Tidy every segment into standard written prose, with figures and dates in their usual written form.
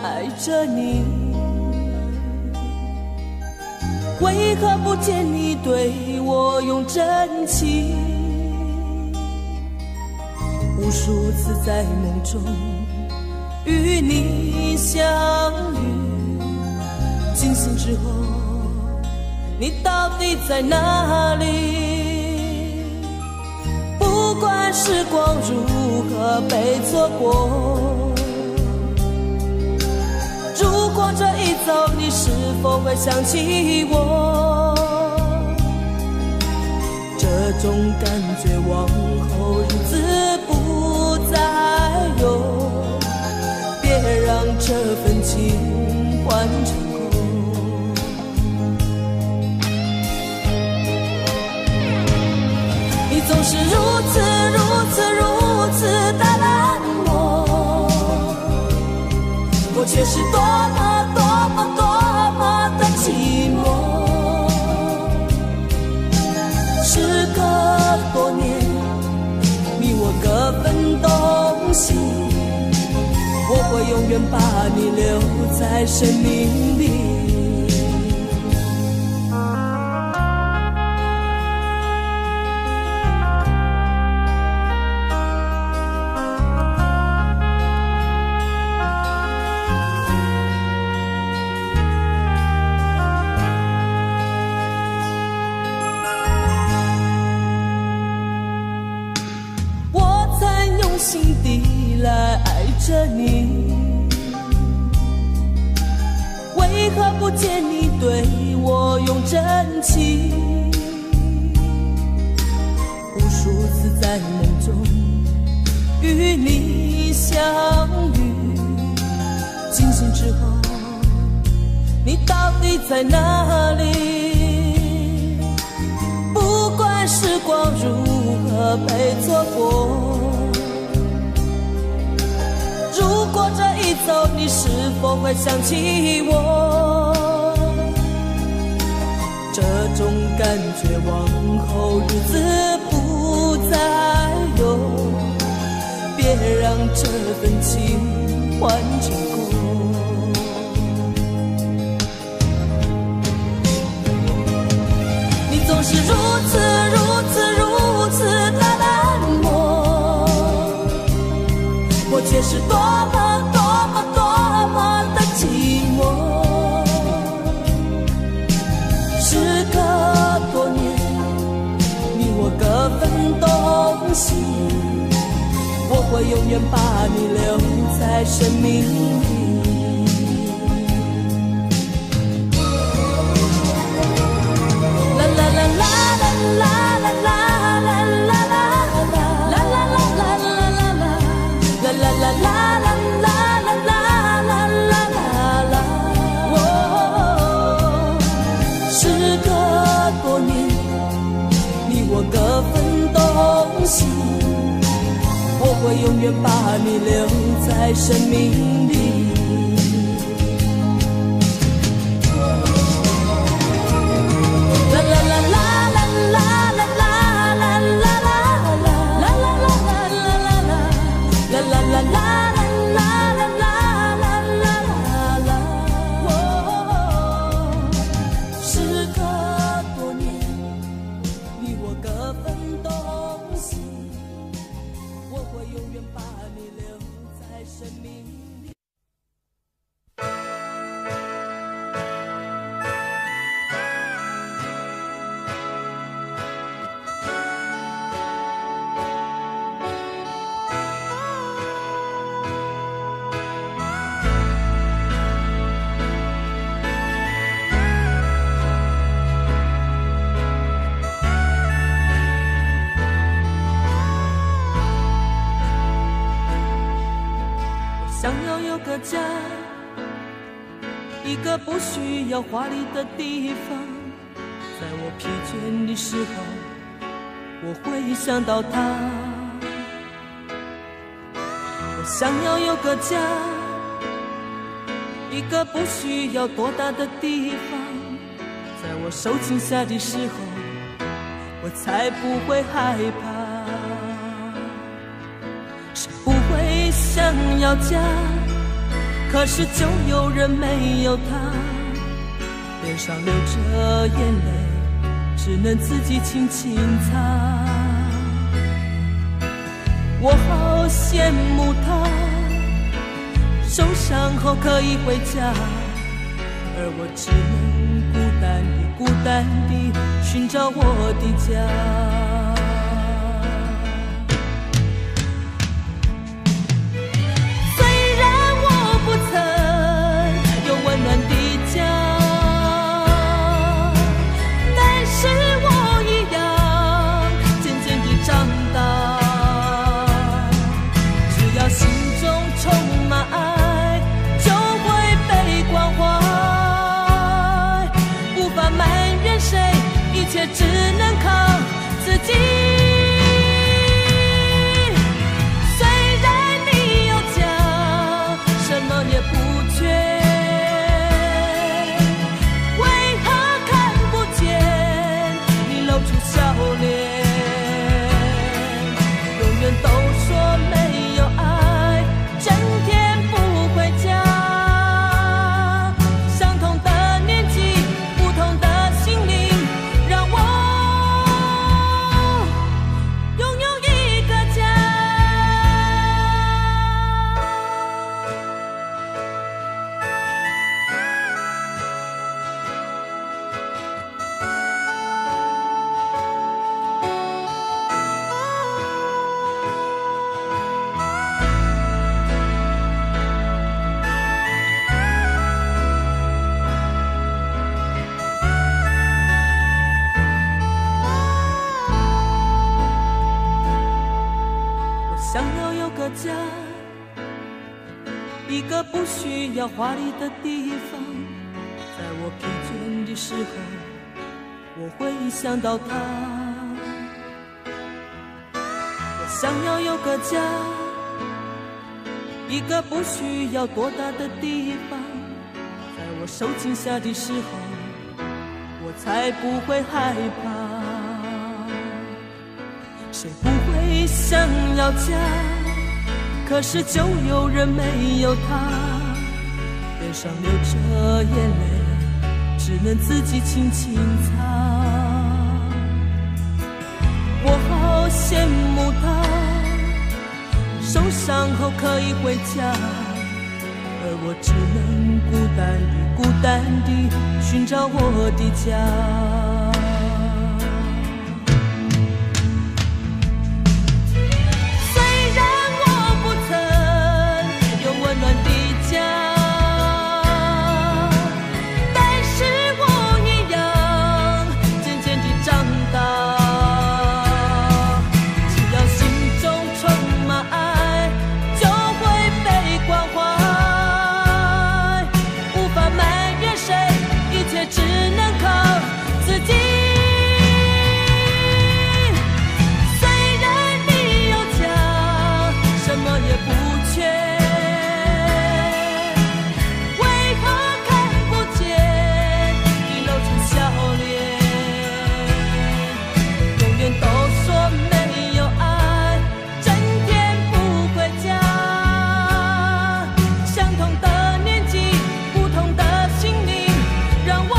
爱着你，为何不见你对我用真情？无数次在梦中与你相遇，惊醒之后你到底在哪里？不管时光如何被错过，如果这一走你是否会想起我？这种感觉往后日子不再有，别让这份情换成空。你总是如此的冷漠，我却是多么的寂寞。时隔多年，你我各分东西，我会永远把你留在生命里。心底来爱着你，为何不见你对我用真情？无数次在梦中与你相遇，惊醒之后你到底在哪里？不管时光如何被错过，如果这一走你是否会想起我？这种感觉往后日子不再有，别让这份情换成空。你总是如此的冷漠，我却是多么的寂寞。时隔多年，你我各分东西，我会永远把你留在生命里。啦啦啦啦啦啦啦啦啦啦啦啦啦啦啦啦啦啦。各分东西，我会永远把你留在生命里。啦啦啦啦啦啦啦啦啦啦啦啦啦啦啦啦啦。想要有个家，一个不需要华丽的地方，在我疲倦的时候，我会想到他。我想要有个家，一个不需要多大的地方，在我受惊吓的时候，我才不会害怕。谁不会想要家，可是就有人没有他，脸上流着眼泪，只能自己轻轻擦。我好羡慕他，受伤后可以回家，而我只能孤单地寻找我的家。只能靠自己。虽然你有家，什么也不缺，为何看不见你露出笑脸？永远都说没有爱，整天不回家。相同的年纪，不同的心灵，让我拥有一个家。想要有个家，一个不需要华丽的地方，在我疲倦的时候，我会想到他。我想要有个家，一个不需要多大的地方，在我受惊吓的时候，我才不会害怕。谁不会想要家？可是就有人没有他，脸上流着眼泪，只能自己轻轻擦。我好羡慕他，受伤后可以回家，而我只能孤单地寻找我的家。只能靠自己。虽然你有家，什么也不缺，为何看不见你露出笑脸？永远都说没有爱，整天不回家。相同的年纪，不同的心灵，让我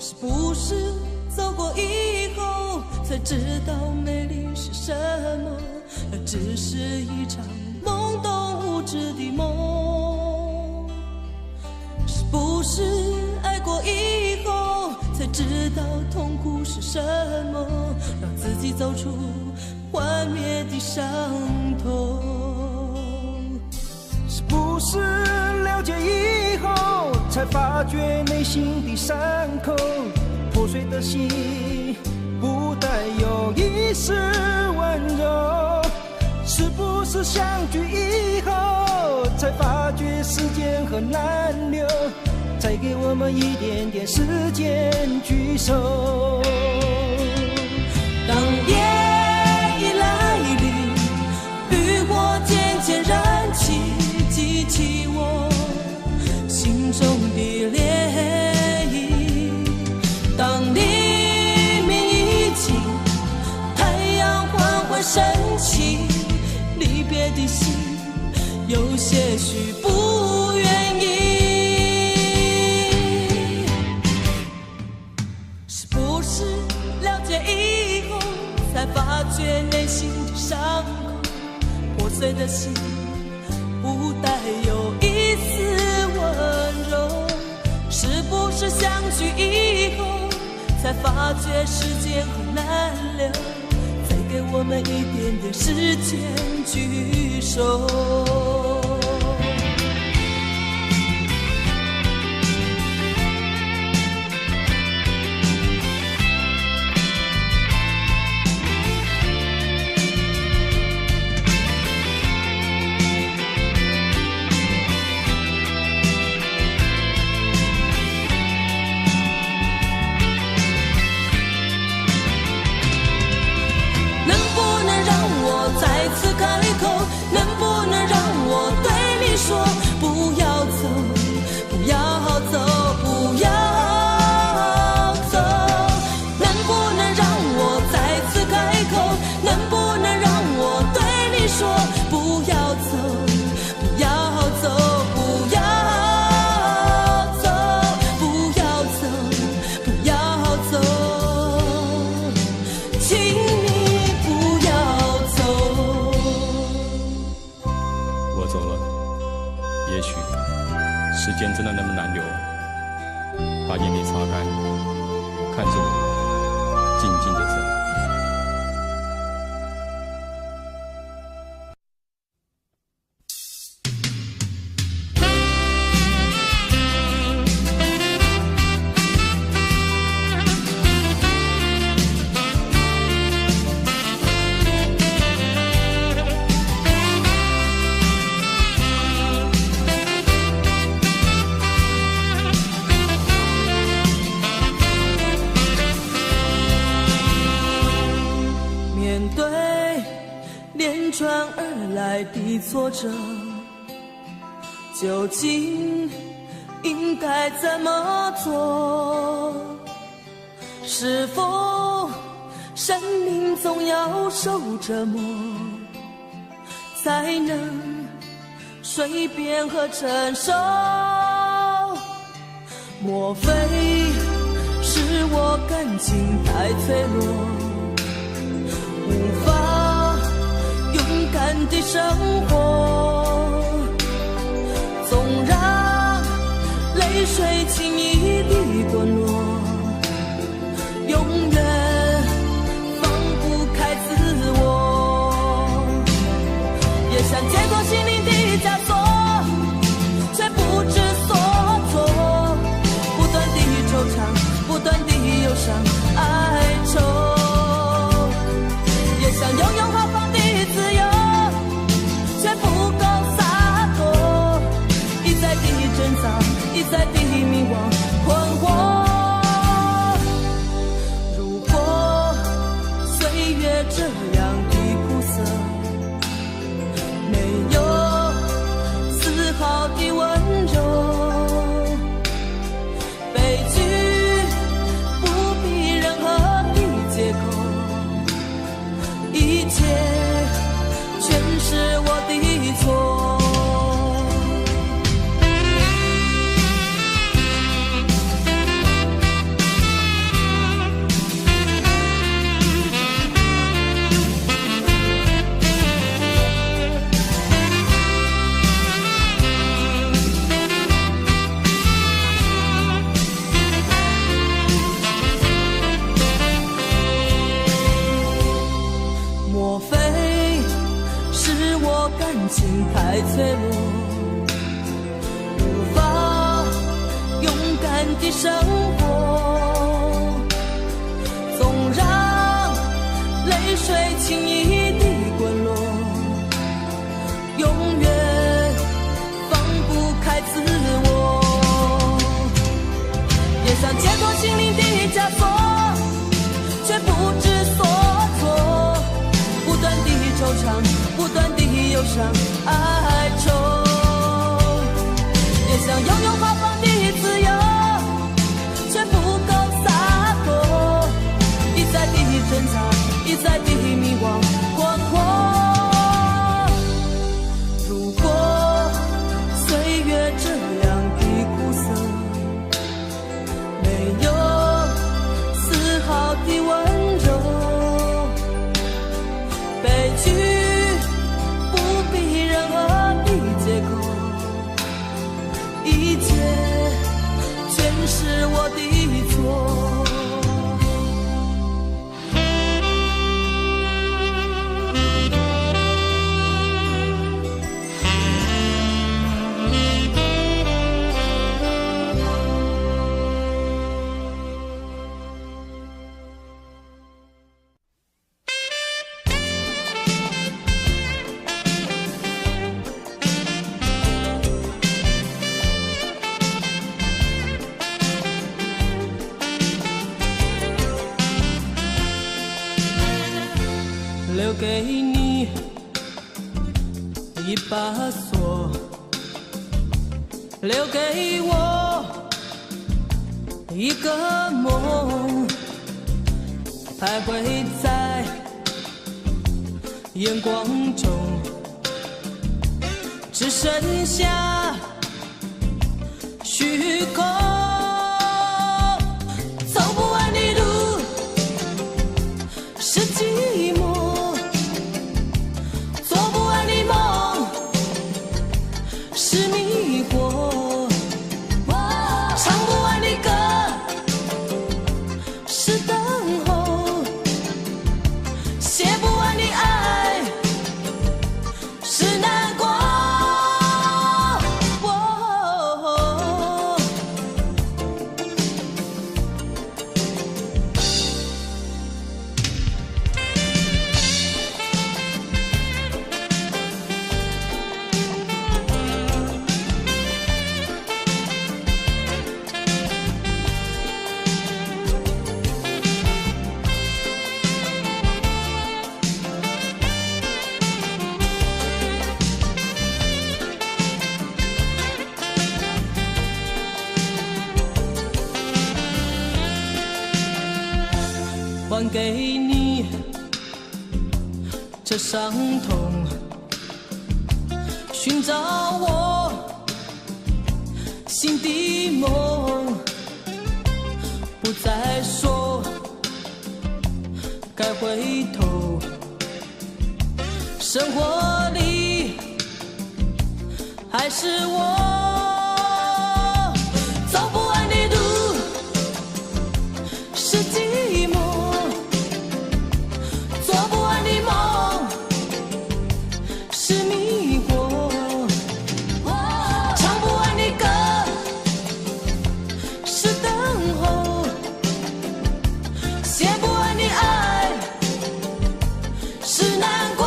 是不是走过以后才知道美丽是什么？那只是一场懵懂无知的梦。是不是爱过以后才知道痛苦是什么，让自己走出幻灭的伤痛。是不是了解以后，才发觉内心的伤口，破碎的心不带有一丝温柔？是不是相聚以后，才发觉时间很难留，再给我们一点点时间聚首？当夜已来临，渔火渐渐燃起，激起我心中的涟漪。当黎明已尽，太阳缓缓升起，离别的心有些许不愿意。是不是了解以后，才发觉内心的伤口，破碎的心不带有一丝温柔？是不是相聚以后，才发觉时间很难留，再给我们一点点时间聚首？再次开口，能不能让我对你说，不要走，不要走，不要走？能不能让我再次开口，能不能让我对你说，不要走，不要走，不要走，不要走，不要走，请走了，也许时间真的那么难留，把眼泪擦干，看着我静静的走。连串而来的挫折，究竟应该怎么做？是否生命总要受折磨，才能随便和承受？莫非是我感情太脆弱，无法勇敢地生活，总让泪水轻易地滚落，永远放不开自我，也想解脱心灵的枷锁，却不知所措，不断地惆怅，不断地忧伤哀愁，也想拥有豪放的自由，却不够洒脱，一再地挣扎，一再地迷惘困惑。如果岁月这样的苦涩，没有丝毫的温柔，悲剧不必任何的借口，一切全是我的错。生活，总让泪水轻易地滚落，永远放不开自我，也想解脱心灵的枷锁，却不知所措，不断地惆怅，不断地忧伤哀愁，也想拥有豪放的自由，却不够洒脱，一再地挣扎，一再地迷惘困惑。如果岁月这样的苦涩，没有丝毫的温柔，悲剧不必任何的借口，一切全是我的错。留给你一把锁，留给我一个梦，徘徊在眼光中，只剩下虚空，走不完的路是寂寞，是迷惑，唱不完的歌是等候，写不完的爱是难过。还给你这伤痛，寻找我心的梦，不再说该回头，生活里还是我。走不完的路是寂寞，做不完的梦是迷惑，唱不完的歌是等候，写不完的爱是难过。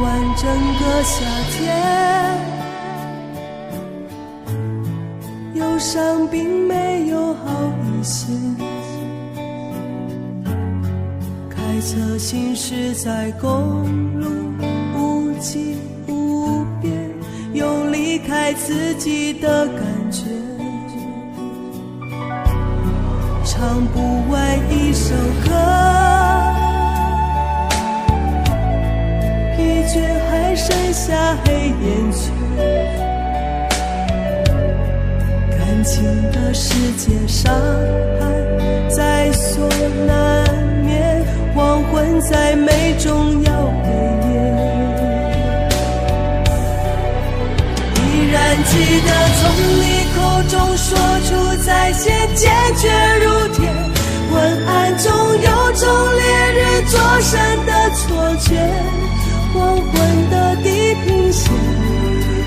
完整个夏天，忧伤并没有好一些。开车行驶在公路，无际无边，有离开自己的感觉。唱不完一首歌，疲倦还剩下黑眼圈。感情的世界上还在所难免，黄昏在美中要黑夜。依然记得从你口中说出再见，坚决如铁。昏暗中有种烈日灼身的错觉，黄昏的地平线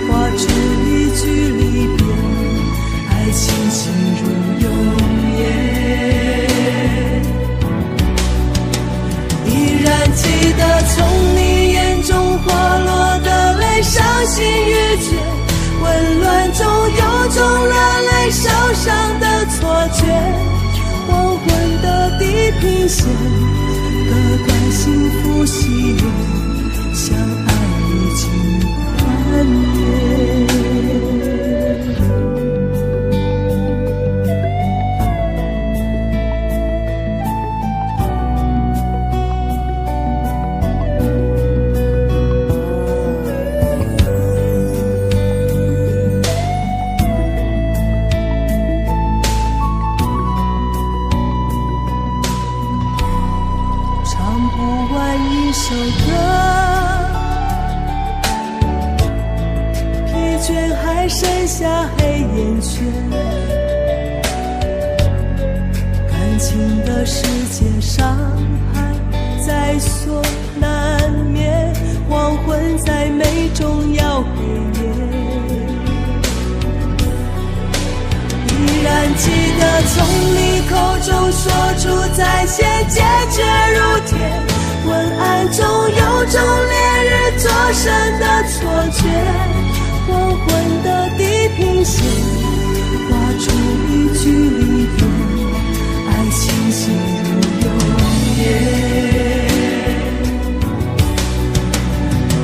画出一句离别，爱情进入永夜。依然记得从你眼中滑落的泪，伤心欲绝，混乱中有种热泪烧伤的错觉。黄昏的地平线，隔断幸福喜悦，相爱已经幻灭。一首歌，疲倦还剩下黑眼圈。感情的世界上还在所难免，黄昏在美中要黑夜。依然记得从你口中说出再见，坚决如铁。昏暗中有种烈日灼身的错觉，黄昏的地平线画出一句离别，爱情进入永夜。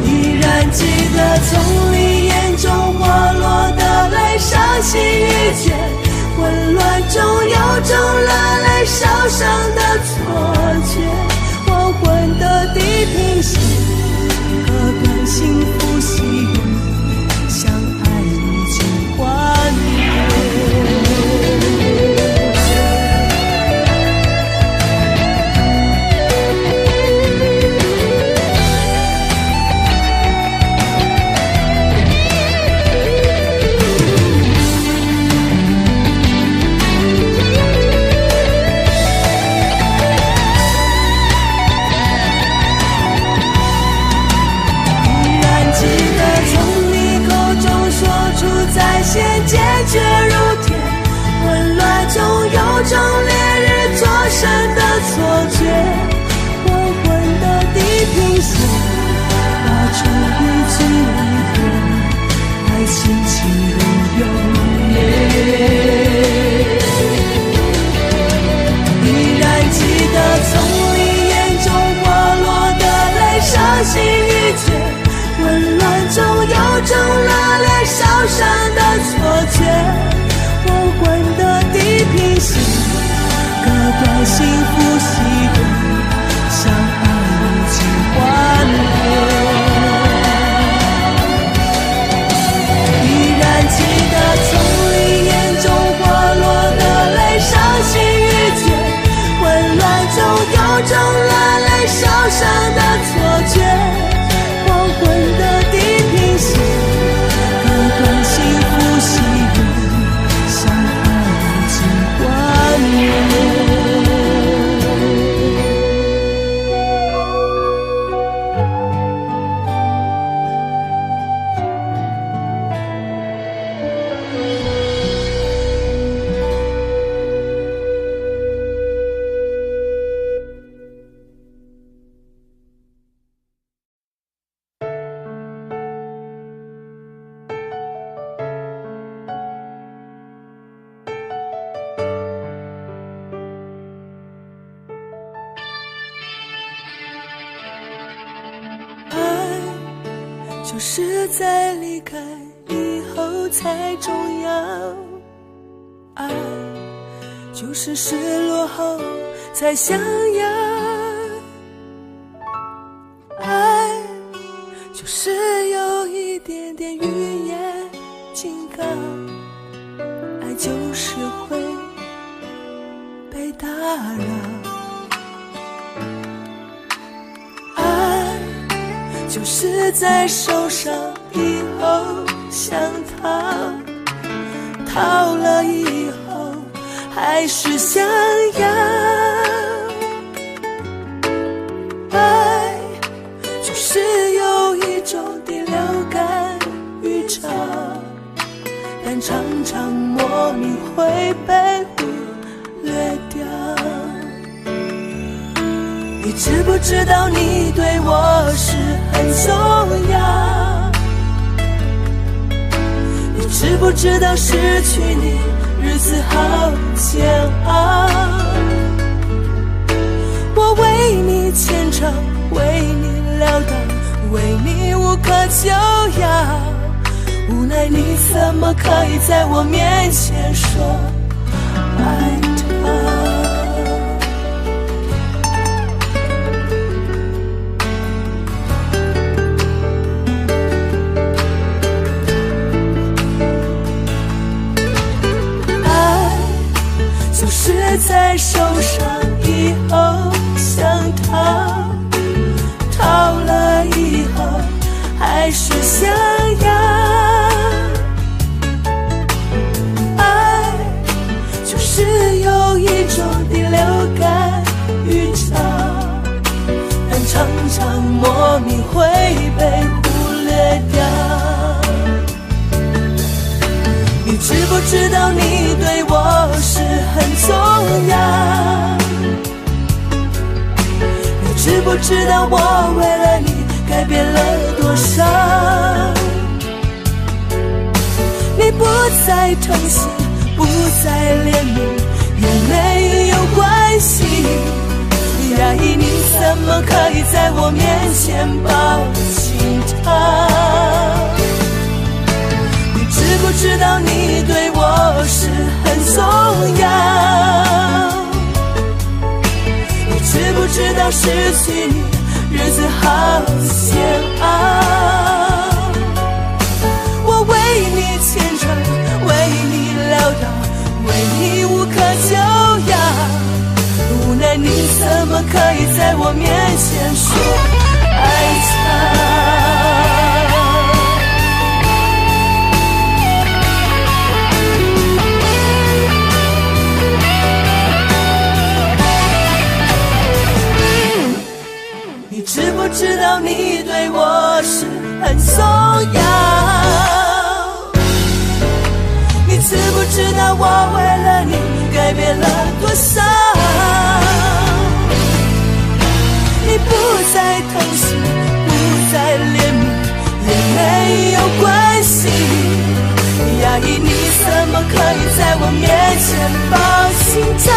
依然记得从你眼中滑落的泪，伤心欲绝，混乱中有种热泪烧伤的错觉。黄昏的地平线，隔断幸福喜悦，相爱已经幻灭。就是在离开以后才重要，爱就是失落后才想要，爱就是有一点点语言警告，爱就是会被打扰，爱就是在受伤以后想逃，逃了以后还是想要，爱就是有一种第六感预兆，但常常莫名会被忽略掉。你知不知道你对我是很重要？你知不知道失去你日子好煎熬？我为你虔诚，为你潦倒，为你无可救药，无奈你怎么可以在我面前说爱他？就是在受伤以后想逃，逃了以后还是想要，爱就是有一种第六感预兆，但常常莫名会被忽略掉。你知不知道你对我是很重要？你知不知道我为了你改变了多少？你不再疼惜，不再怜悯，也没有关系，压抑你怎么可以在我面前抱紧他？知不知道你对我是很重要？你知不知道失去你日子好煎熬？我为你虔诚，为你潦倒，为你无可救药，无奈你怎么可以在我面前说爱他？知不知道你对我是很重要？你知不知道我为了你改变了多少？你不再疼惜，不再怜悯，也没有关系，压抑你怎么可以在我面前抱紧他？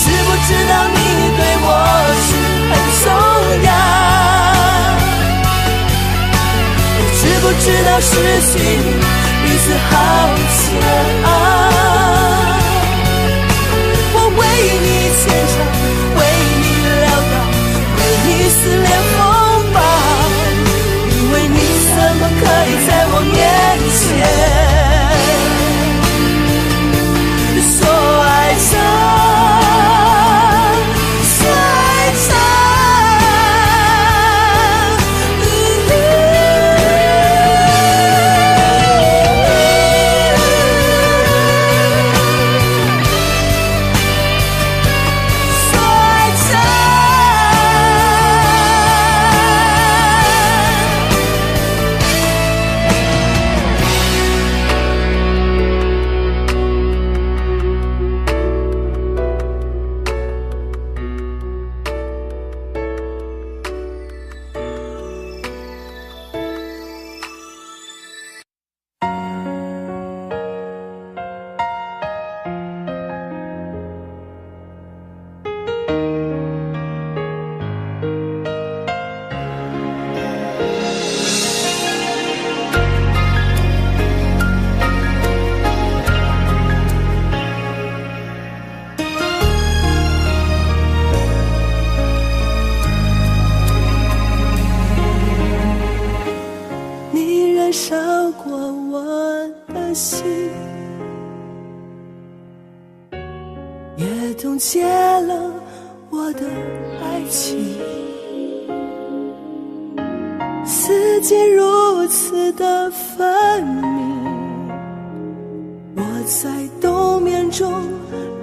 知不知道你对我是很重要？你知不知道失去你日子好煎熬？我为你虔诚，为你潦倒，为你撕裂风暴，因为你怎么可以在我面前说爱他？烧过我的心，也冻结了我的爱情。四季如此的分明，我在冬眠中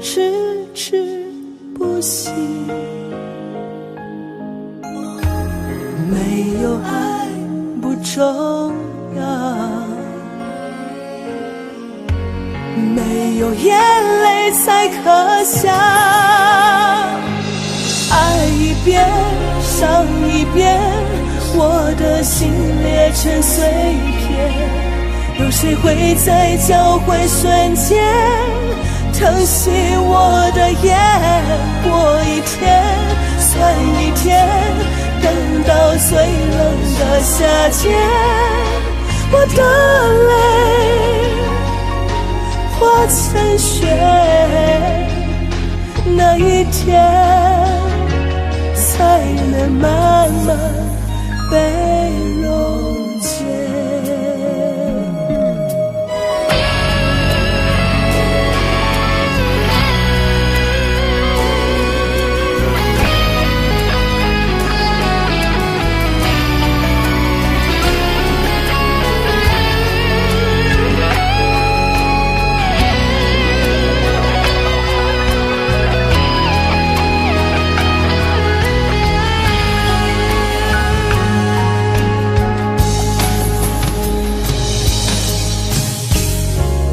迟迟不醒。没有爱不重要，没有眼泪才可笑。爱一遍伤一遍，我的心裂成碎片，有谁会在交汇瞬间疼惜我的眼？过一天算一天，等到最冷的夏天，我的泪化成雪，那一天才能慢慢被溶解。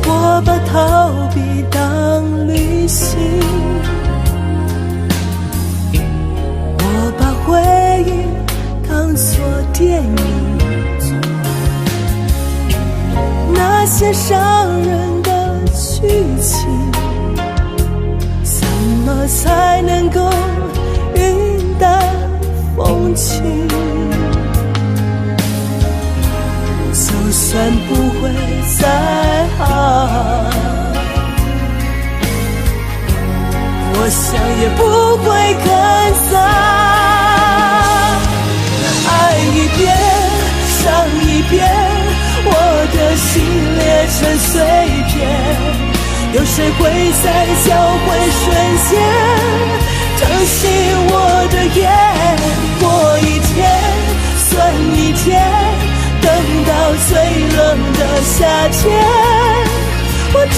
我把逃避当旅行，我把回忆当作电影，那些伤人的剧情，怎么才能够云淡风轻？就算不会再好，我想也不会更糟。爱一遍伤一遍，我的心裂成碎片，有谁会在交汇瞬间疼惜我的眼？过一天算一天，等到最冷的夏天，我的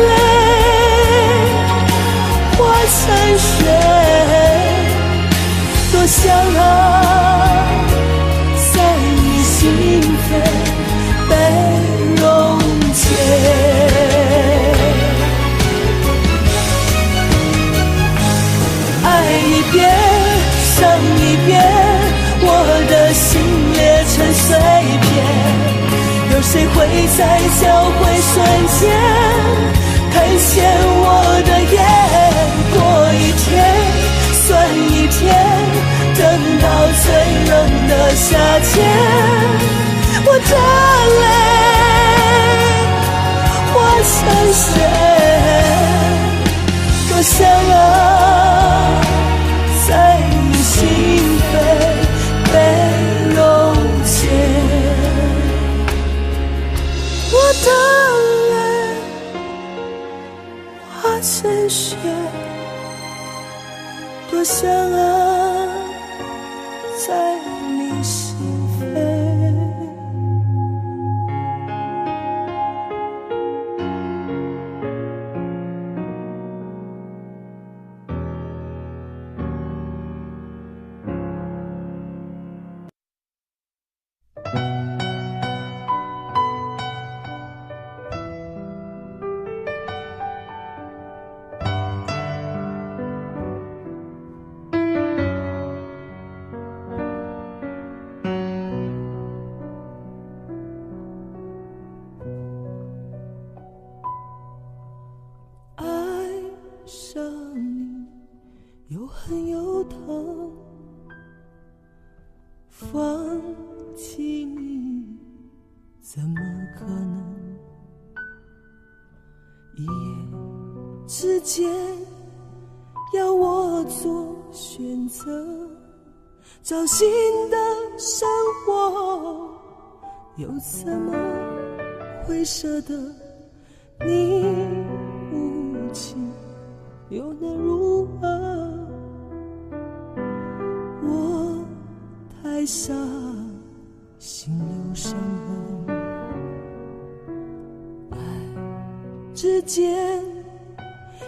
泪化成雪，多想啊，在你心扉被溶解。爱一遍伤一遍，我的心裂成碎片，有谁会在交汇瞬间看见我的眼？过一天算一天，等到最冷的夏天，我的泪化成雪，多想啊，在你心扉被溶解。我的泪化成雪，多想啊，在你心扉。又恨又疼，放弃你怎么可能？一夜之间要我做选择，找新的生活，又怎么会舍得你无情，又能如何？我太傻，心留伤痕，爱之间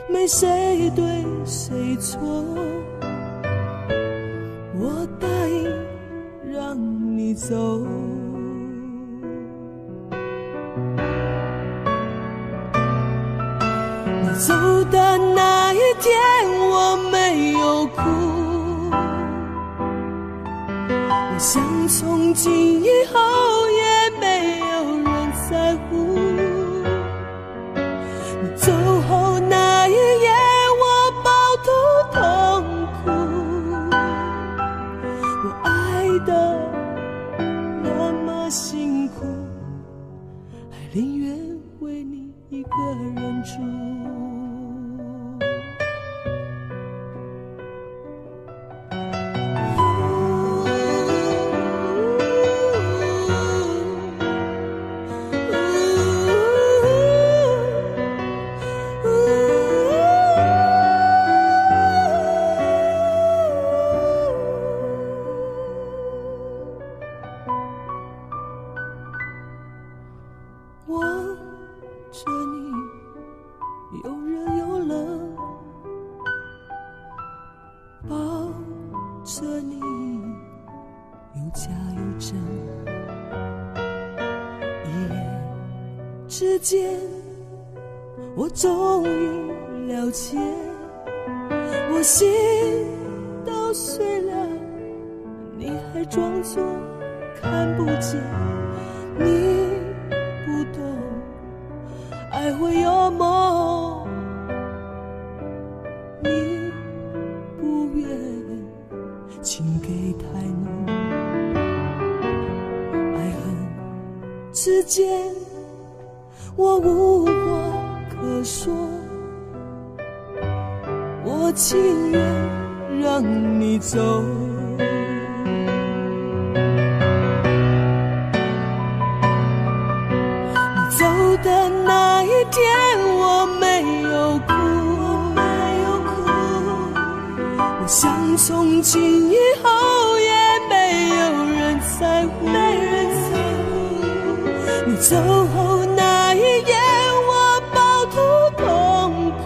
没谁对谁错，我答应让你走。你走的那一天我没有哭，我想从今以后也没有人在乎。你走后那一夜我抱头痛哭，我爱的那么辛苦，还宁愿为你一个人住。望着你，有热有冷，抱着你，有假有真。一夜之间，我终于了解，我心都碎了，你还装作看不见。你不懂爱会有梦，你不愿请给太浓，爱恨之间我无话可说，我情愿让你走。走的那一天我没有哭，我想从今以后也没有人在乎，你走后那一夜我抱头痛哭，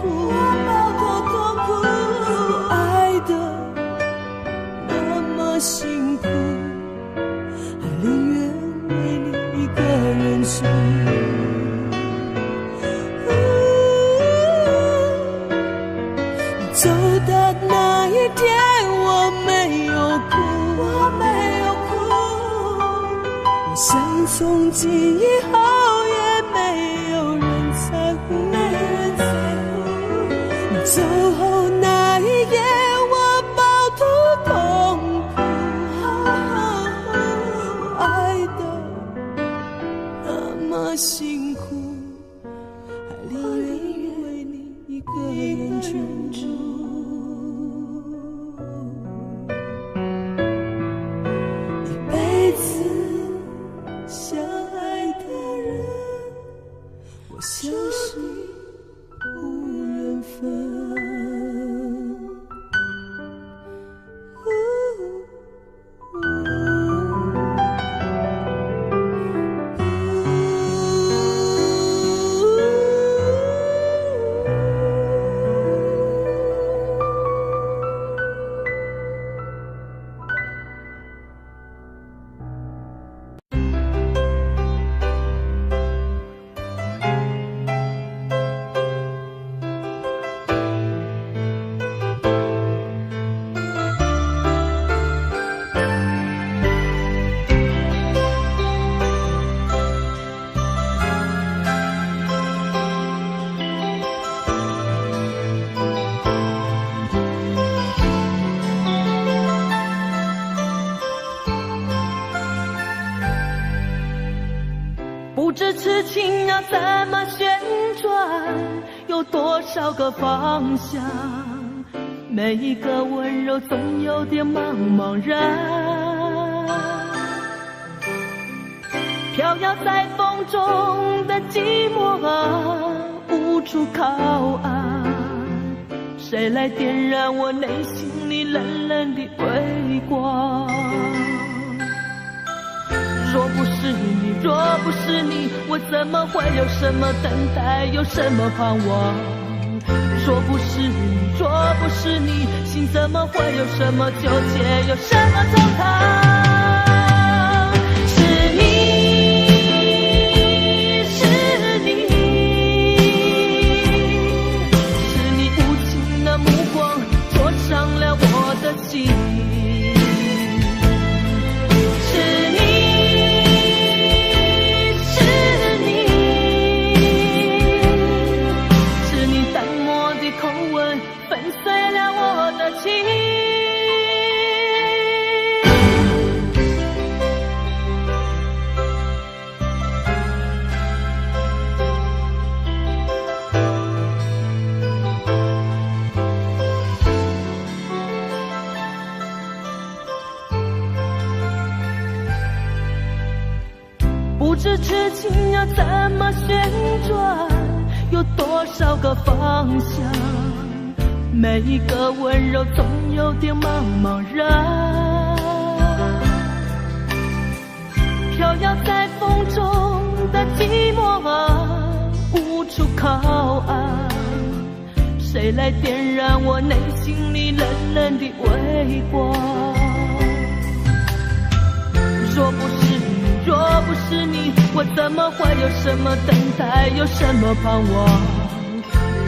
我爱的那么辛苦，还宁愿为你一个人住。走的那一天我没有哭，我想从今以后也没有人在乎，你走后那一夜我抱头痛哭，我爱的那么辛苦，还宁愿为你一个人住。相识无缘分，不知痴情要怎么旋转，有多少个方向，每一个温柔总有点茫茫然。飘摇在风中的寂寞啊，无处靠岸。谁来点燃我内心里冷冷的微光？若不是你，若不是你，我怎么会有什么等待，有什么盼望？若不是你，若不是你，心怎么会有什么纠结，有什么惆怅？心，是你，是你，是你淡漠的口吻粉碎了我的情。不知痴情要怎么旋转，有多少个方向？每一个温柔总有点茫茫然，飘摇在风中的寂寞啊，无处靠岸。谁来点燃我内心里冷冷的微光？若不是你，若不是你，我怎么会有什么等待，有什么盼望？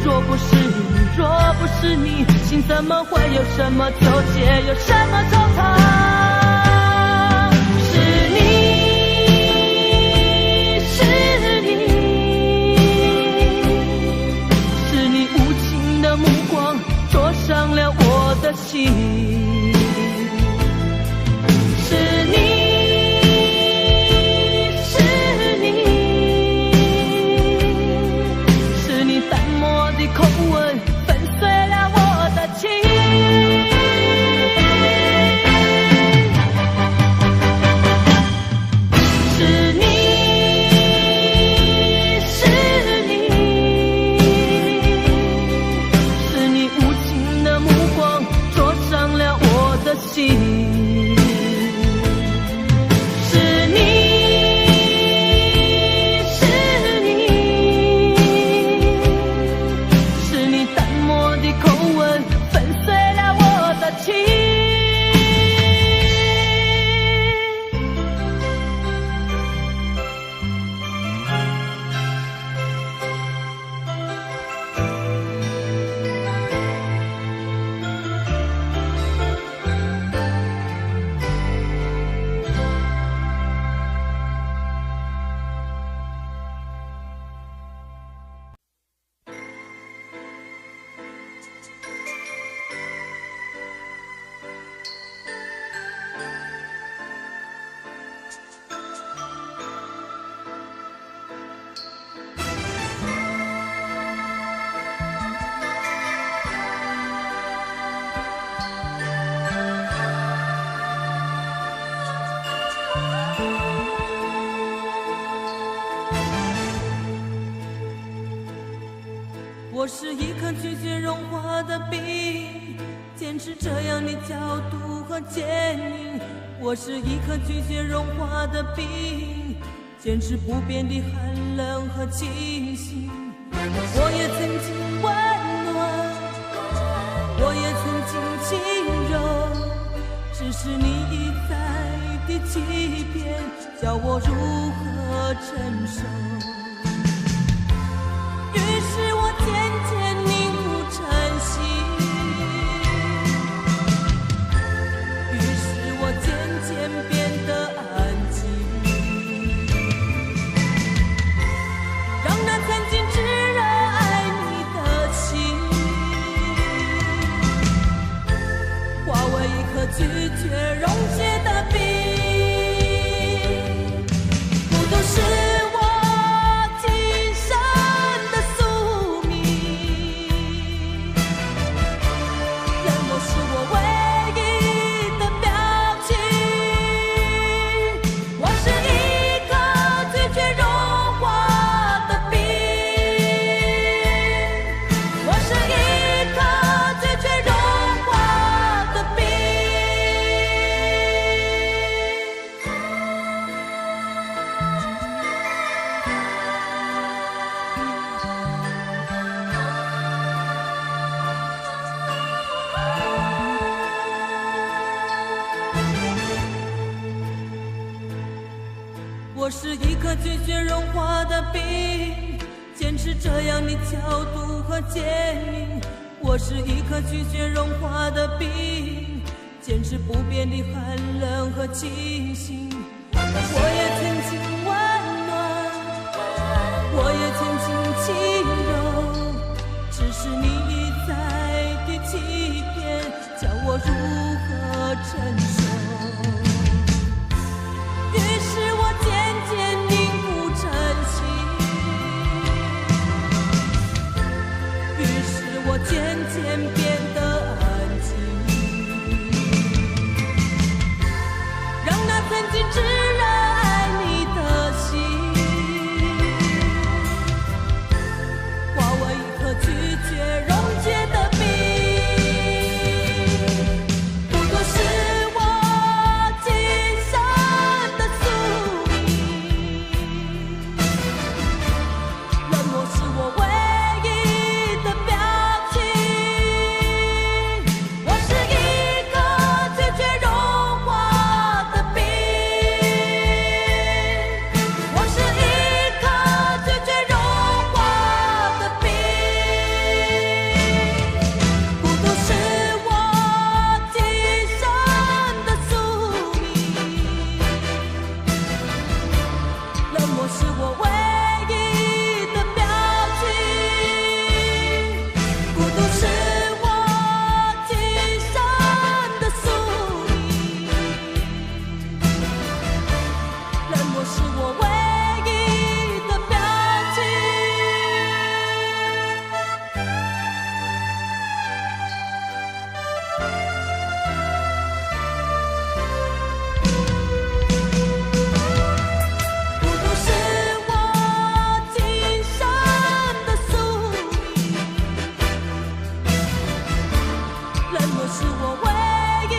若不是你，若不是你，心怎么会有什么纠结，有什么惆怅？是你，是你，是你无情的目光灼伤了我的心。是你，口吻粉碎了我的情。是你，是你，是你无情的目光灼伤了我的心。我是一颗拒绝融化的冰，坚持这样的角度和坚硬。我是一颗拒绝融化的冰，坚持不变的寒冷和清醒。我也曾经温暖，我也曾经轻柔，只是你一再的欺骗，叫我如何承受？于是我渐渐凝固成心，于是我渐渐变得安静，让那曾经炙热爱你的心，化为一颗拒绝溶解的冰。不都是我我是一颗拒绝融化的冰，坚持这样的角度和坚硬。我是一颗拒绝融化的冰，坚持不变的寒冷和清醒。我也曾经温暖，我也曾经轻柔，只是你一再的欺骗，叫我如何承受？于是我渐渐凝不成形，于是我渐渐变得安静，让那曾经炙热爱你的心，化为一颗拒绝溶解的冰。不过是我今生的宿命，冷漠是我唯一的表情。我是一颗拒绝融化的冰，我是一颗拒绝融化的冰。孤独是我今生的宿命，冷漠是我唯一的表情。孤独是我今生的宿命，冷漠是我唯一的表情。孤独是我今生的宿命，冷漠是我唯一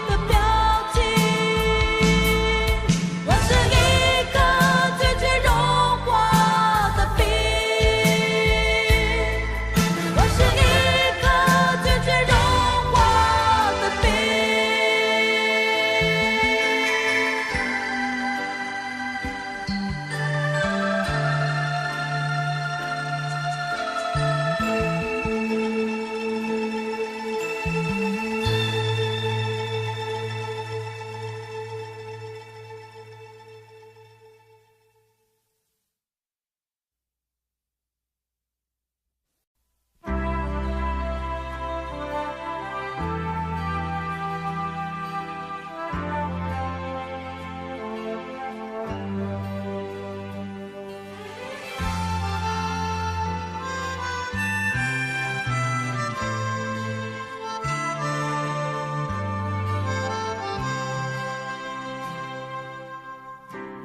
的表情。我是一颗拒绝融化的冰，我是一颗拒绝融化的冰。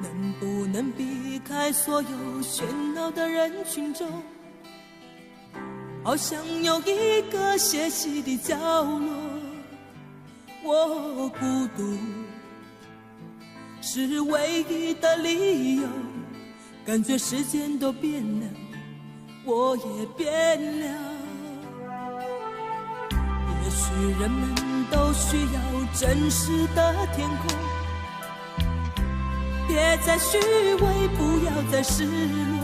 能不能避开所有喧闹的人群中，好想有一个歇息的角落。我孤独是唯一的理由，感觉时间都变了，我也变了。也许人们都需要真实的天空，别再虚伪，不要再失落。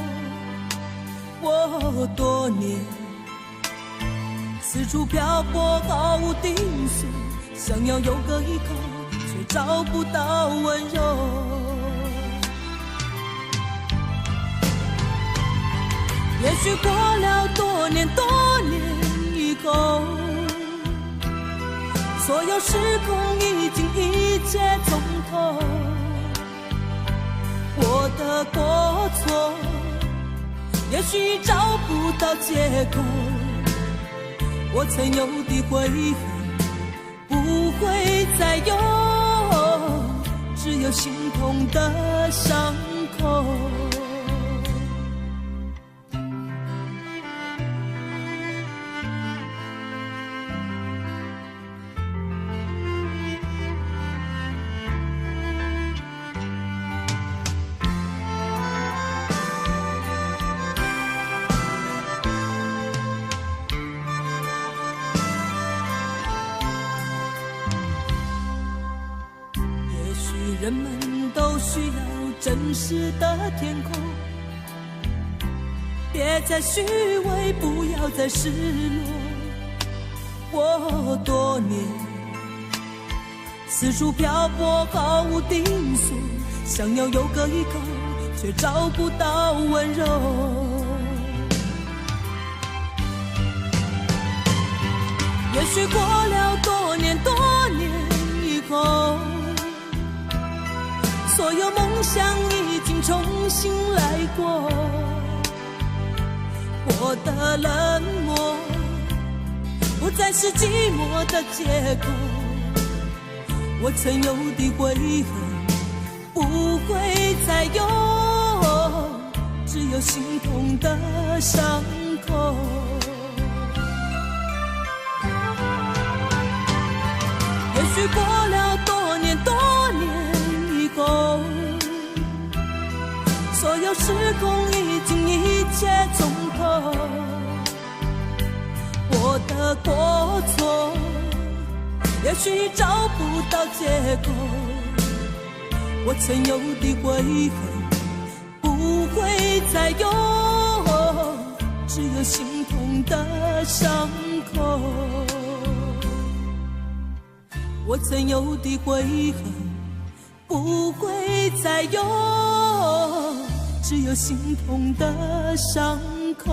我多年四处漂泊，毫无定所，想要有个依靠，却找不到温柔。也许过了多年以后，所有时空已经一切从头。我的过错也许找不到借口，我曾有的悔恨不会再有，只有心痛的伤口。人人们都需要真实的天空，别再虚伪，不要再失落。我多年四处漂泊，毫无定所，想要有个依靠，却找不到温柔。也许过了多年以后，所有梦想已经重新来过，我的冷漠不再是寂寞的借口，我曾有的悔恨不会再有，只有心痛的伤口。也许过了多年以后，所有时空已经一切从头，我的过错也许找不到借口，我曾有的悔恨不会再有，只有心痛的伤口。我曾有的悔恨不会再有，只有心痛的伤口。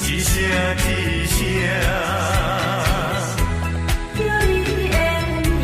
一声一声，叫你的名。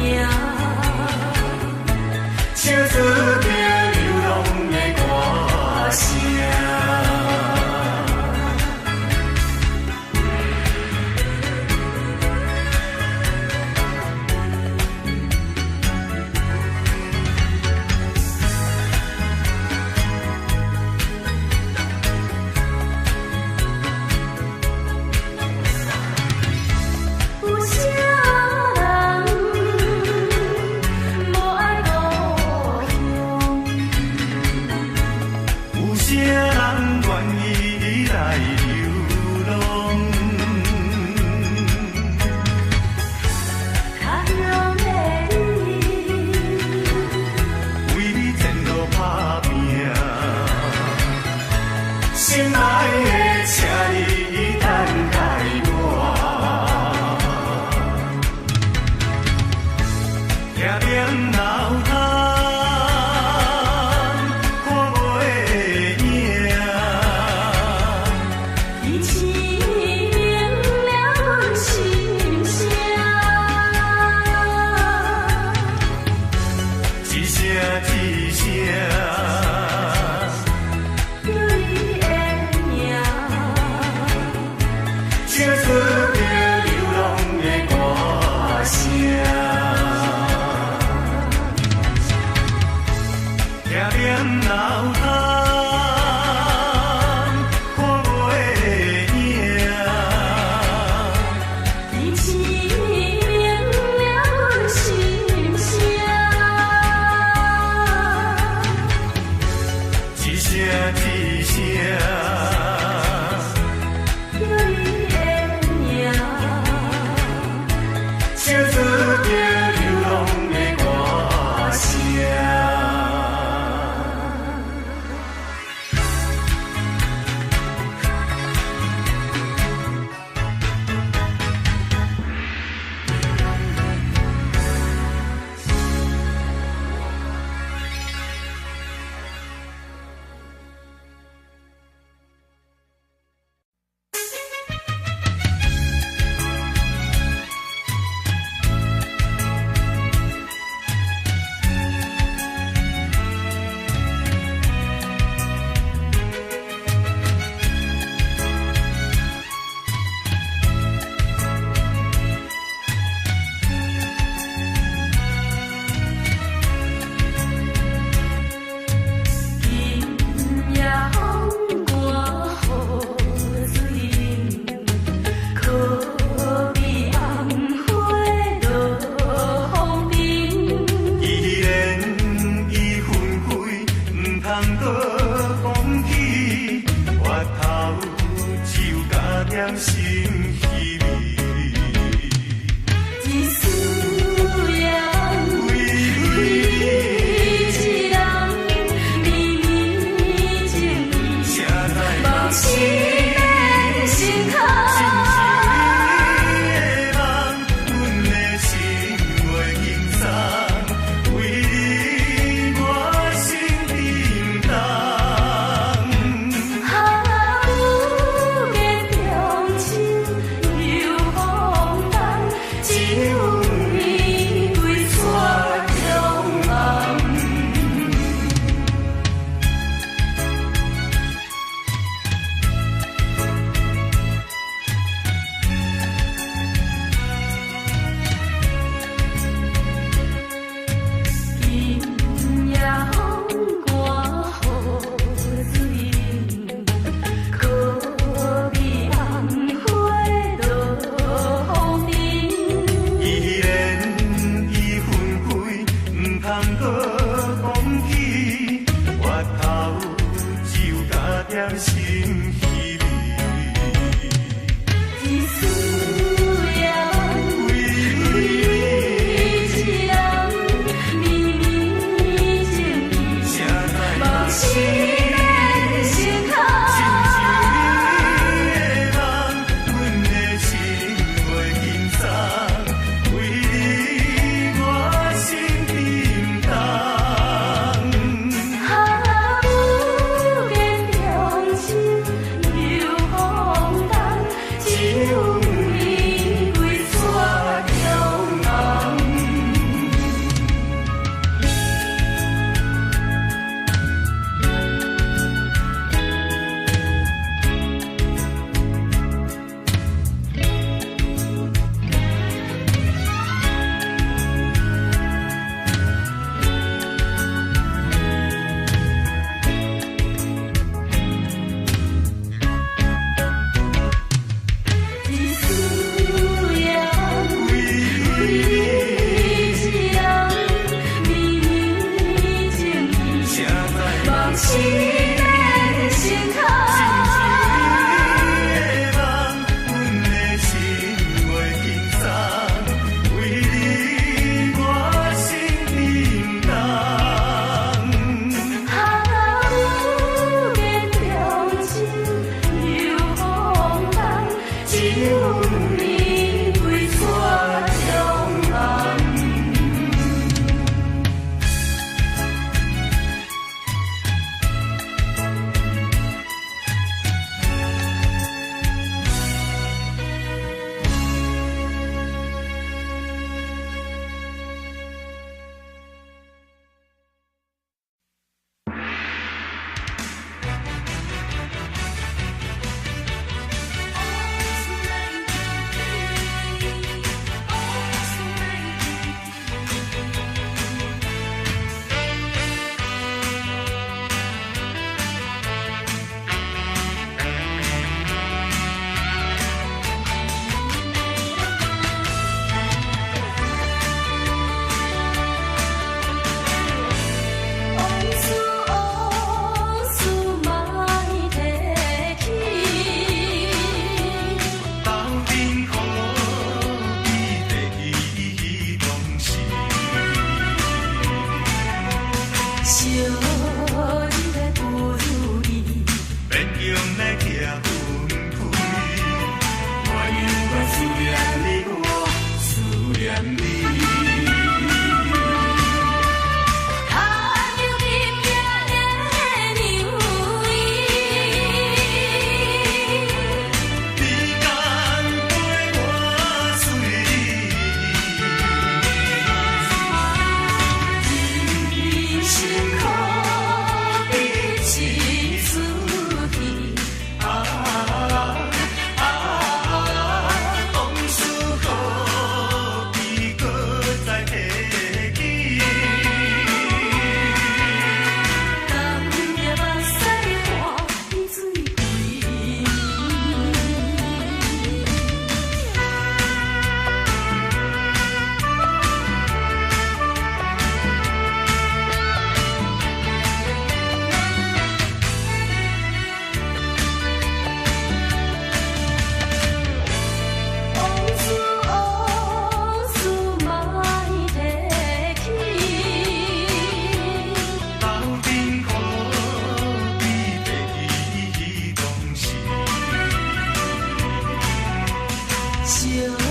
永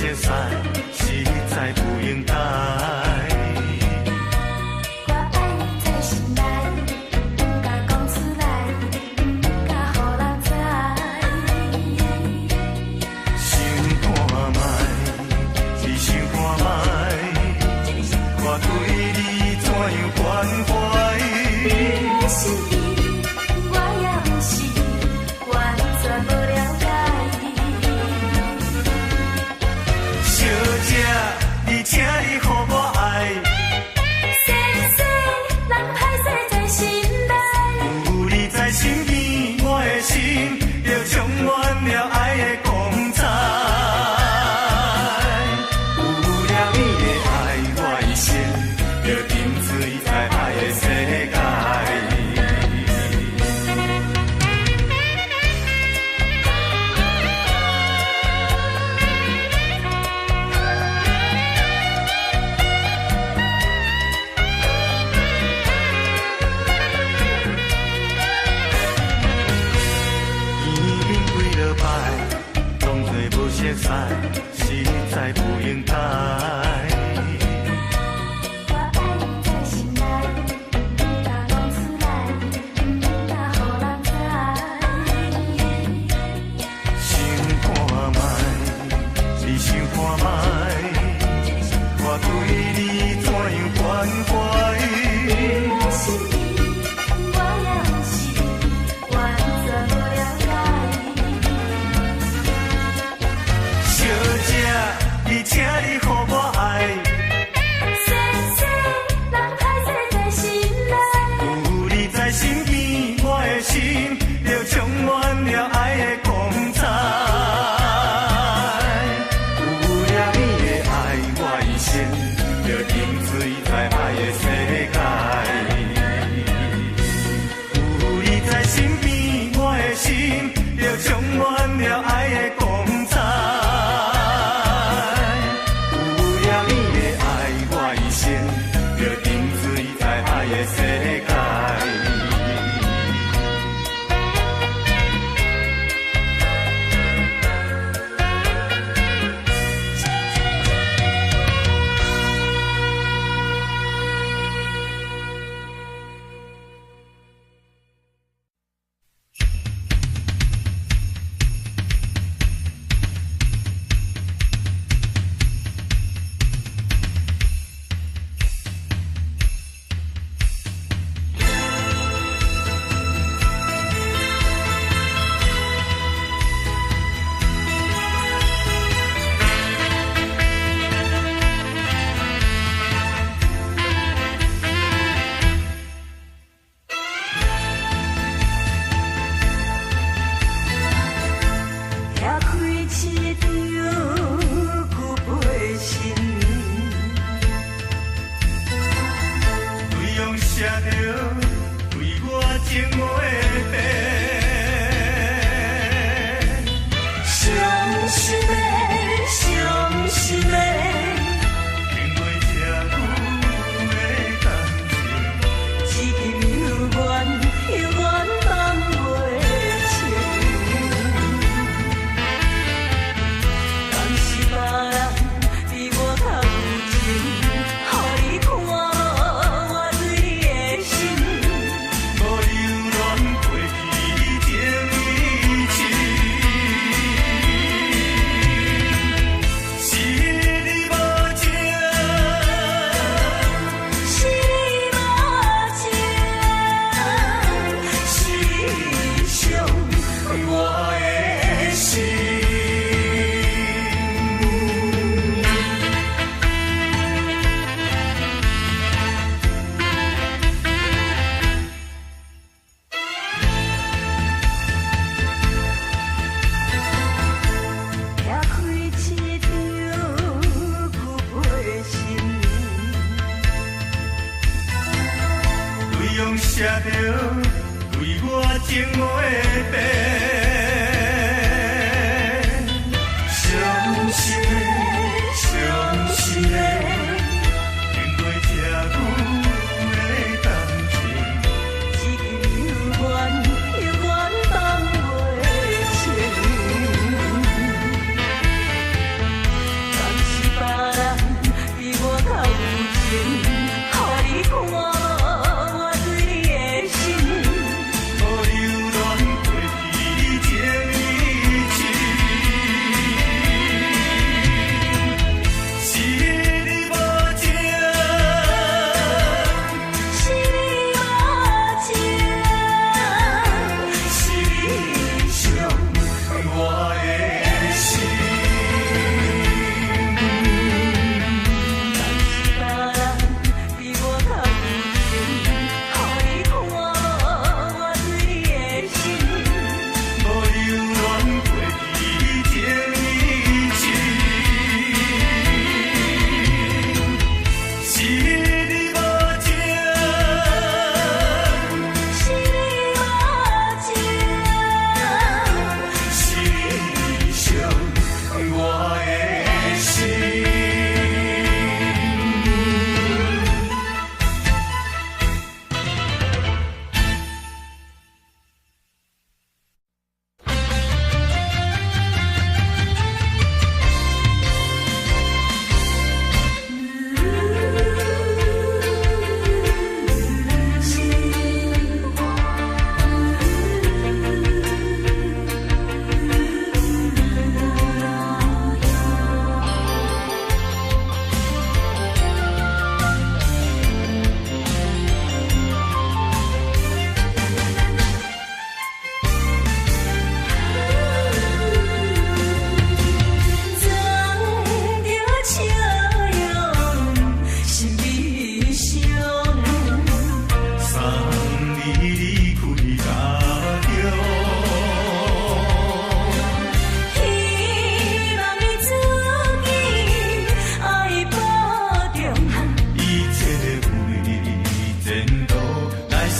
熟悉，实在不应该。我爱你在心内，不敢讲出来，不敢予人知。想看覓，只想看覓，我對你怎樣關懷？你的心意，我也不是完全不了解。小姐，你請你予我愛。细细人歹勢在心內，有你在身邊，我的心就充滿了愛的光彩。有了你的愛，我一生就沉醉在愛的世界。熟悉，实在不应该。我愛你在心內，不敢講出來，不敢予人知。想看覓，只想看覓，我對你怎樣關懷？你的心意，我也不是完全不了解。小姐，你請你予我愛。细细人歹勢在心內，有你在身邊，我的心就充滿了愛的光彩。有了你的愛，我一生就沉醉在愛的世界。有你在身邊，我的心就充滿了愛的光彩。有了你的愛，我一生就沉醉在愛的世界。写着对我情话白，伤心的，伤心的，经过这久的感情，一句永远永远放袂清。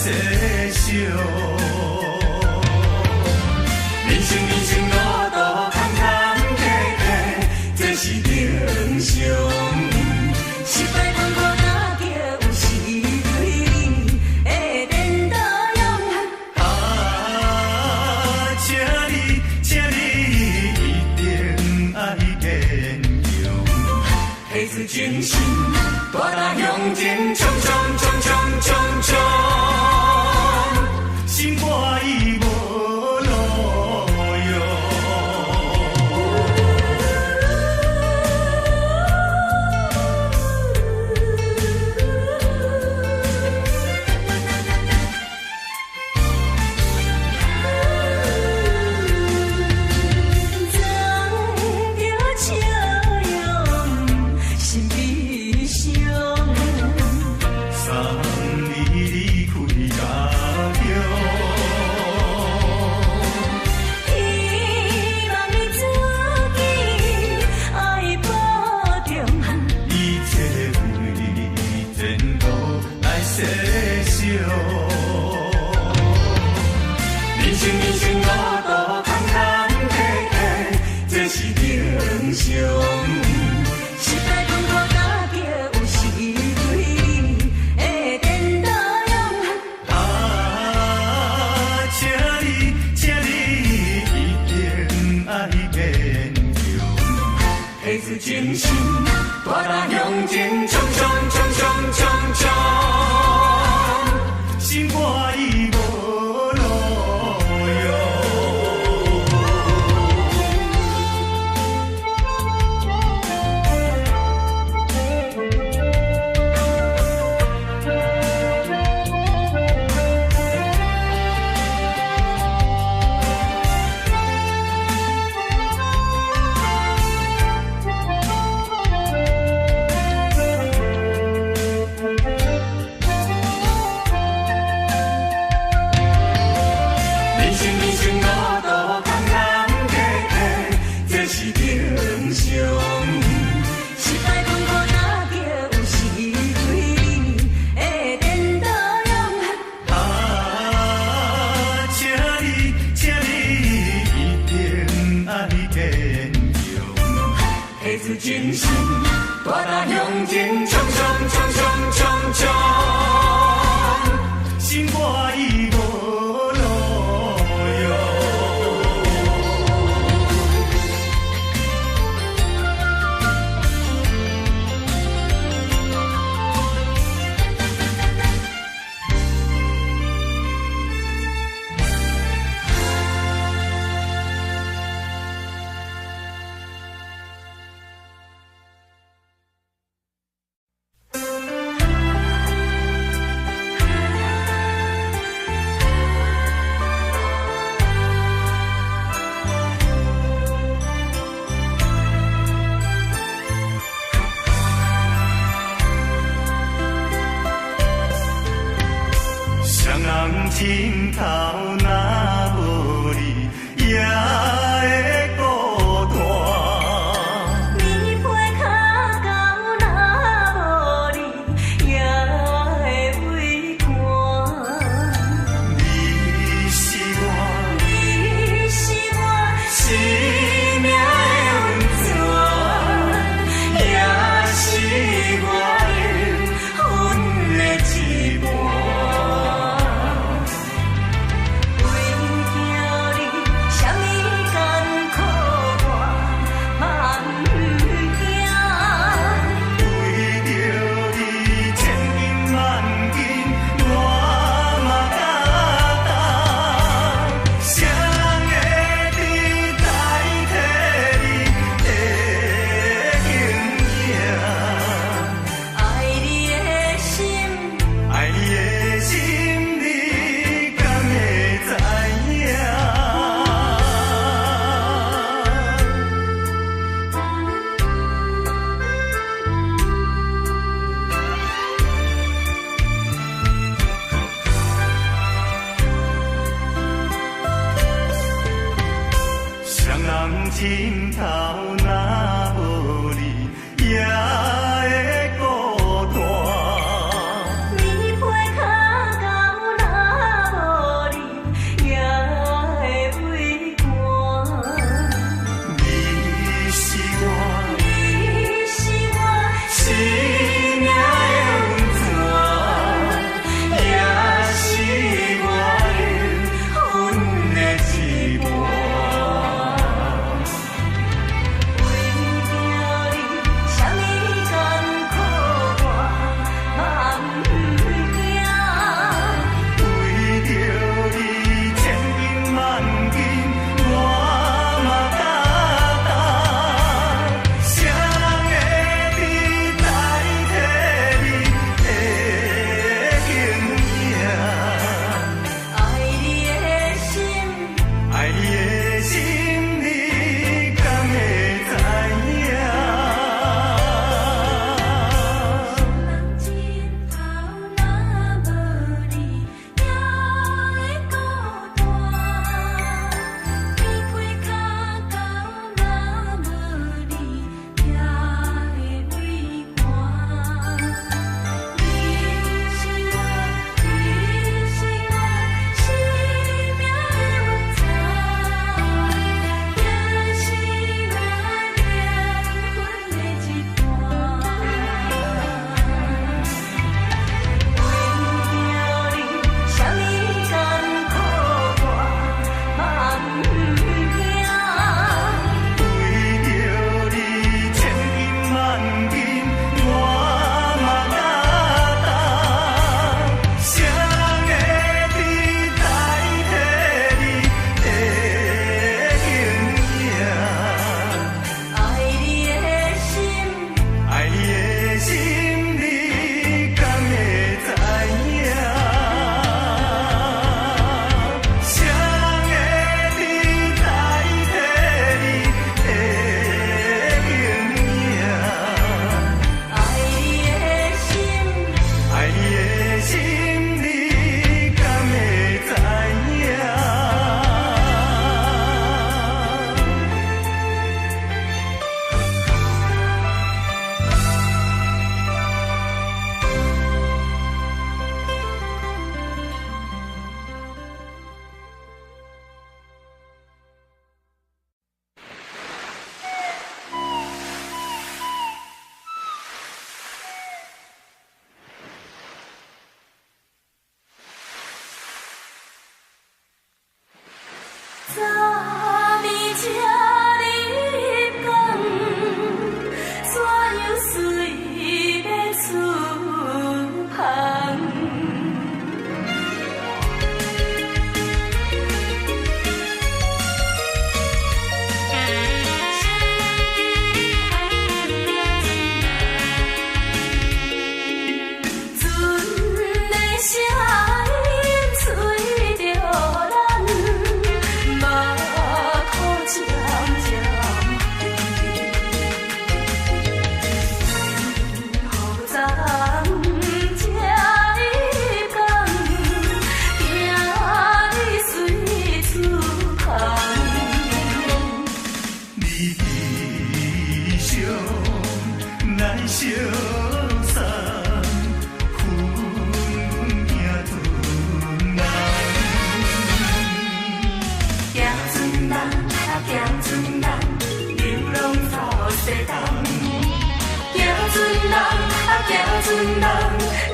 细想。人生路途坎坎坷坷，这是正常。失败困苦哪叫有时对你会颠倒勇。请你一定爱坚强，下次真心大胆向前冲冲冲冲冲冲，心肝已无路用。真心大胆向前冲冲冲冲冲冲，心肝已无路用。真心大胆向前冲冲冲冲冲冲，心肝已无路用。心头若无你，也会孤单。你陪脚到若无你，也会畏寒。你是我生命的温泉，也是我灵魂的一半。心头若无你，也会孤单。你陪脚到若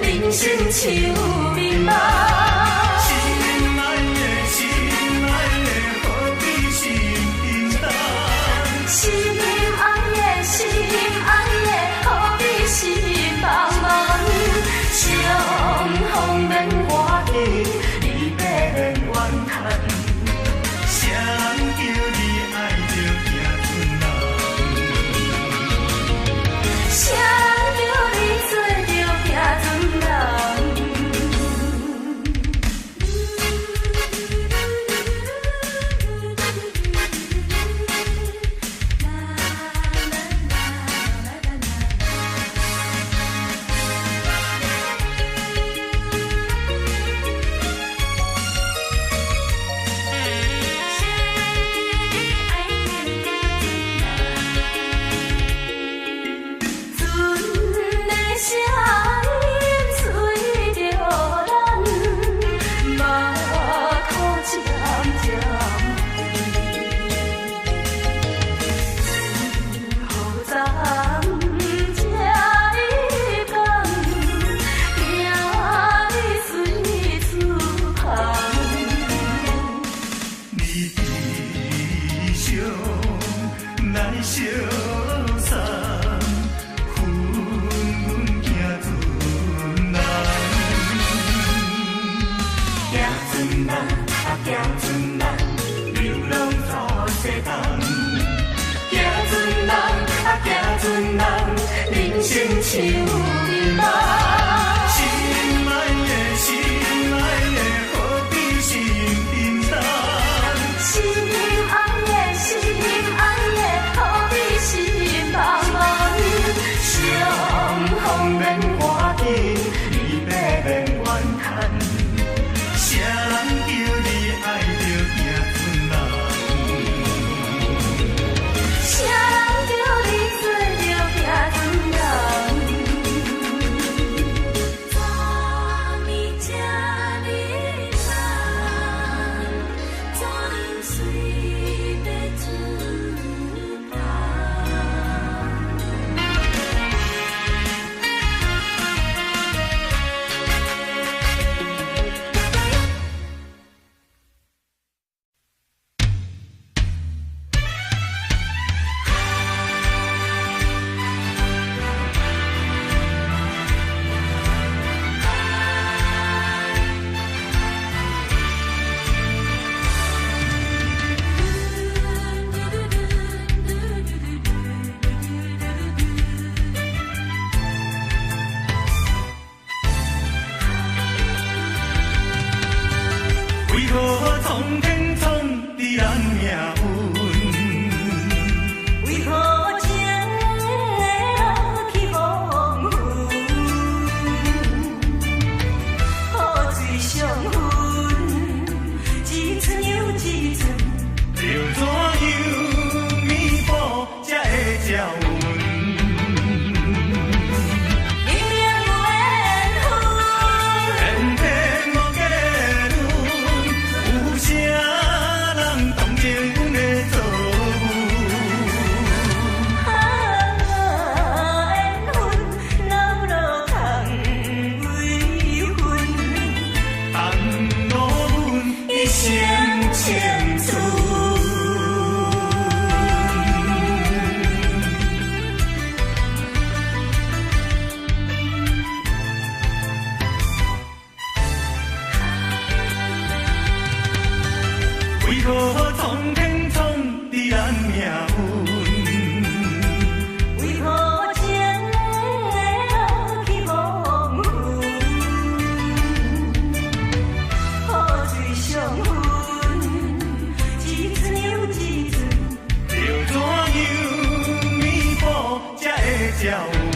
人生像迷茫。心爱的，心爱的，何必心沉重？心爱的，心爱的，何必心茫茫？相逢免欢喜，离别免怨叹。谁人叫你爱着行船人？谁人叫你做着行船人？人生像迷茫。心爱的，心爱的，何必心沉重？心爱的，心爱的，何必心茫茫？相逢免欢喜，离别免怨叹。谁人叫你爱着行船人？谁人叫你做着行船人？为何苍天创治咱命运？为何情会落去黄昏？雨水上分，一寸又一寸，要怎样弥补才会照阮？一生情处。为何苍天创伫咱命运？为何情会落去黄昏？雨水上分，一寸又一寸，要怎样弥补才会照阮？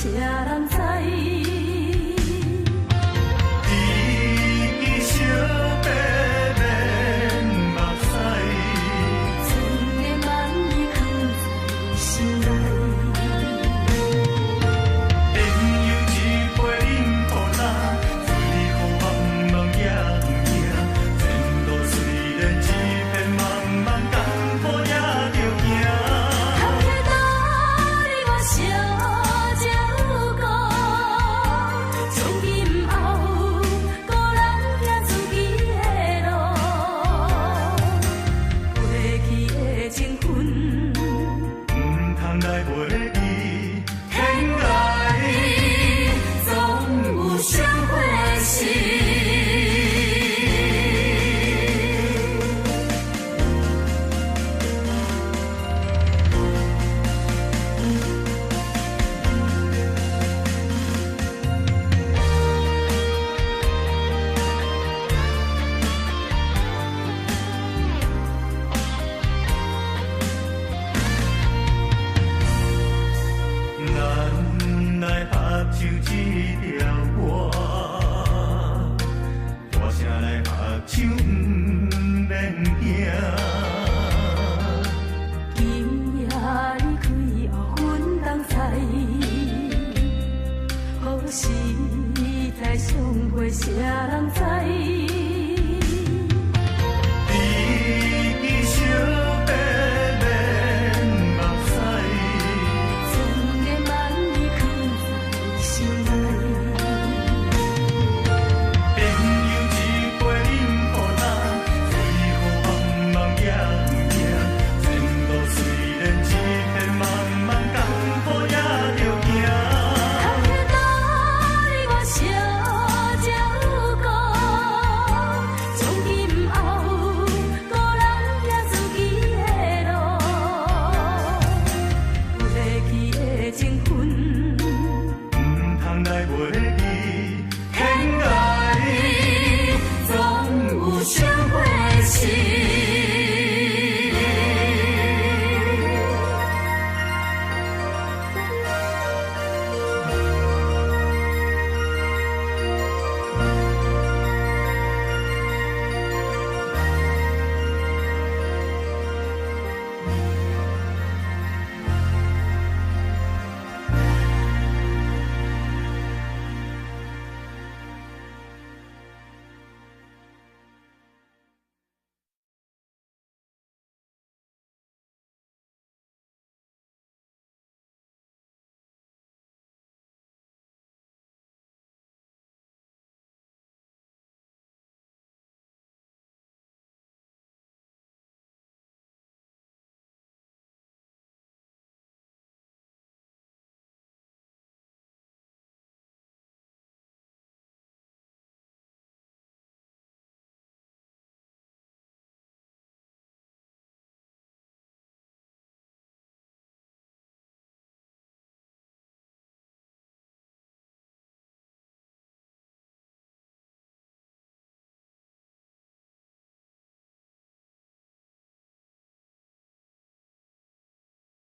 谁人知？